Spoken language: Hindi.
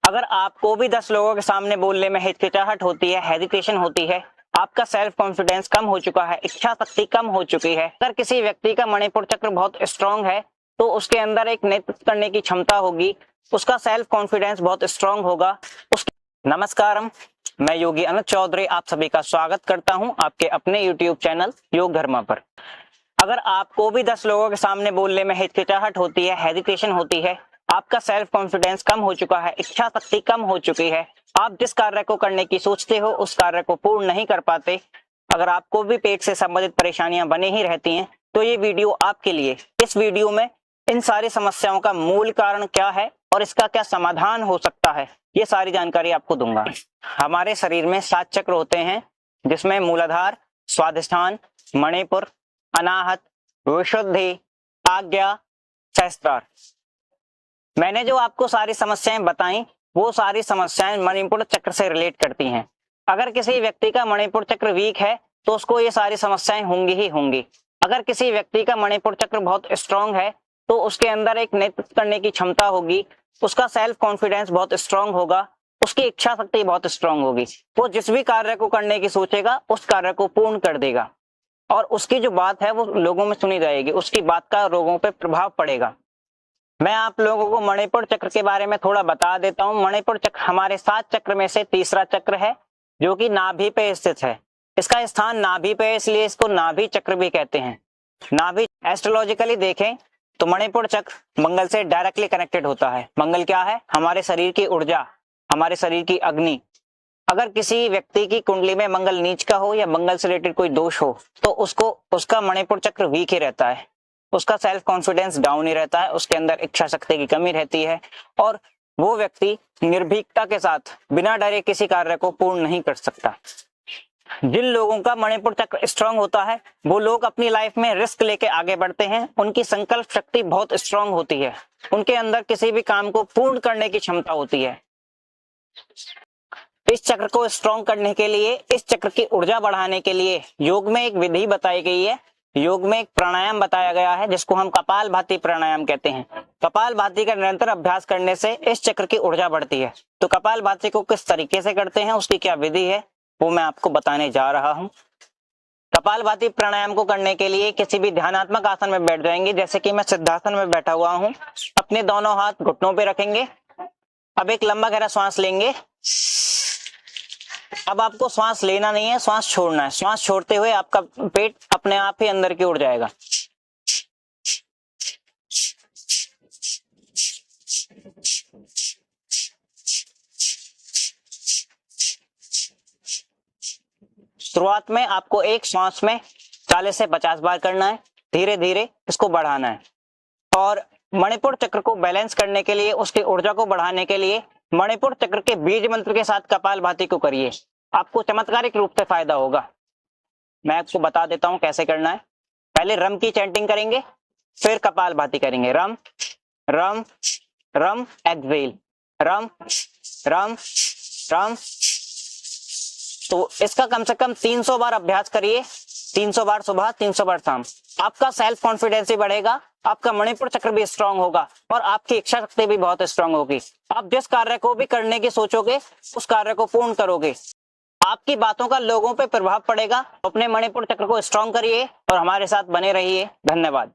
अगर आपको भी 10 लोगों के सामने बोलने में हिचकिचाहट होती है, हेजिटेशन होती है, आपका सेल्फ कॉन्फिडेंस कम हो चुका है, इच्छा शक्ति कम हो चुकी है, अगर किसी व्यक्ति का मणिपुर चक्र बहुत स्ट्रांग है तो उसके अंदर एक नेतृत्व करने की क्षमता होगी, उसका सेल्फ कॉन्फिडेंस बहुत स्ट्रांग होगा। नमस्कारम, मैं योगी अनुज चौधरी आप सभी का स्वागत करता हूं आपके अपने YouTube चैनल योग धर्मा पर। अगर आपको भी 10 लोगों के सामने बोलने में हिचकिचाहट होती है, हेजिटेशन होती है, आपका सेल्फ कॉन्फिडेंस कम हो चुका है, इच्छा शक्ति कम हो चुकी है, आप जिस कार्य को करने की सोचते हो उस कार्य को पूर्ण नहीं कर पाते, अगर आपको भी पेट से संबंधित परेशानियां बनी ही रहती हैं तो ये वीडियो आपके लिए। इस वीडियो में इन सारी समस्याओं का मूल कारण क्या है और इसका क्या समाधान हो सकता है, ये सारी जानकारी आपको दूंगा। हमारे शरीर में 7 चक्र होते हैं, जिसमें मूलाधार, स्वाधिष्ठान, मणिपुर, अनाहत, विशुद्धि, आज्ञा, सहस्त्रार। मैंने जो आपको सारी समस्याएं बताई वो सारी समस्याएं मणिपुर चक्र से रिलेट करती हैं। अगर किसी व्यक्ति का मणिपुर चक्र वीक है तो उसको ये सारी समस्याएं होंगी ही होंगी। अगर किसी व्यक्ति का मणिपुर चक्र बहुत स्ट्रांग है तो उसके अंदर एक नेतृत्व करने की क्षमता होगी, उसका सेल्फ कॉन्फिडेंस बहुत स्ट्रांग होगा, उसकी इच्छा शक्ति बहुत स्ट्रांग होगी। वो जिस भी कार्य को करने की सोचेगा उस कार्य को पूर्ण कर देगा और उसकी जो बात है वो लोगों में सुनी जाएगी, उसकी बात का लोगों पे प्रभाव पड़ेगा। मैं आप लोगों को मणिपुर चक्र के बारे में थोड़ा बता देता हूं। मणिपुर चक्र हमारे 7 चक्र में से तीसरा चक्र है, जो कि नाभि पे स्थित है। इसका स्थान नाभि पे है, इसलिए इसको नाभि चक्र भी कहते हैं। नाभि एस्ट्रोलॉजिकली देखें तो मणिपुर चक्र मंगल से डायरेक्टली कनेक्टेड होता है। मंगल क्या है? हमारे शरीर की ऊर्जा, हमारे शरीर की अग्नि। अगर किसी व्यक्ति की कुंडली में मंगल नीच का हो या मंगल से रिलेटेड कोई दोष हो तो उसका मणिपुर चक्र वीक ही रहता है, उसका सेल्फ कॉन्फिडेंस डाउन ही रहता है, उसके अंदर इच्छा शक्ति की कमी रहती है और वो व्यक्ति निर्भीकता के साथ बिना डरे किसी कार्य को पूर्ण नहीं कर सकता। जिन लोगों का मणिपुर चक्र स्ट्रांग होता है वो लोग अपनी लाइफ में रिस्क लेके आगे बढ़ते हैं, उनकी संकल्प शक्ति बहुत स्ट्रांग होती है, उनके अंदर किसी भी काम को पूर्ण करने की क्षमता होती है। इस चक्र को स्ट्रांग करने के लिए, इस चक्र की ऊर्जा बढ़ाने के लिए योग में एक विधि बताई गई है। योग में एक प्राणायाम बताया गया है जिसको हम कपालभाति प्राणायाम कहते हैं। कपालभाति का निरंतर अभ्यास करने से इस चक्र की ऊर्जा बढ़ती है। तो कपालभाति को किस तरीके से करते हैं, उसकी क्या विधि है, वो मैं आपको बताने जा रहा हूं। कपालभाति प्राणायाम को करने के लिए किसी भी ध्यानात्मक आसन में बैठ जाएंगे। जैसे कि मैं सिद्धासन में बैठा हुआ हूं, अपने दोनों हाथ घुटनों पे रखेंगे। अब एक लंबा गहरा श्वास लेंगे। अब आपको श्वास लेना नहीं है, श्वास छोड़ना है। श्वास छोड़ते हुए आपका पेट अपने आप ही अंदर की ओर जाएगा। शुरुआत में आपको एक श्वास में 40 से 50 बार करना है, धीरे धीरे इसको बढ़ाना है। और मणिपुर चक्र को बैलेंस करने के लिए, उसकी ऊर्जा को बढ़ाने के लिए मणिपुर चक्र के बीज मंत्र के साथ कपालभाति को करिए, आपको चमत्कारिक रूप से फायदा होगा। मैं आपको बता देता हूं कैसे करना है। पहले रम की चैंटिंग करेंगे, फिर कपालभाति करेंगे। रम रम रम, एक्सहेल, रम रम रम। तो इसका कम से कम 300 बार अभ्यास करिए, 300 बार सुबह, 300 बार शाम। आपका सेल्फ कॉन्फिडेंस भी बढ़ेगा, आपका मणिपुर चक्र भी स्ट्रांग होगा और आपकी इच्छा शक्ति भी बहुत स्ट्रांग होगी। आप जिस कार्य को भी करने की सोचोगे उस कार्य को पूर्ण करोगे। आपकी बातों का लोगों पे प्रभाव पड़ेगा। अपने मणिपुर चक्र को स्ट्रांग करिए और हमारे साथ बने रहिए। धन्यवाद।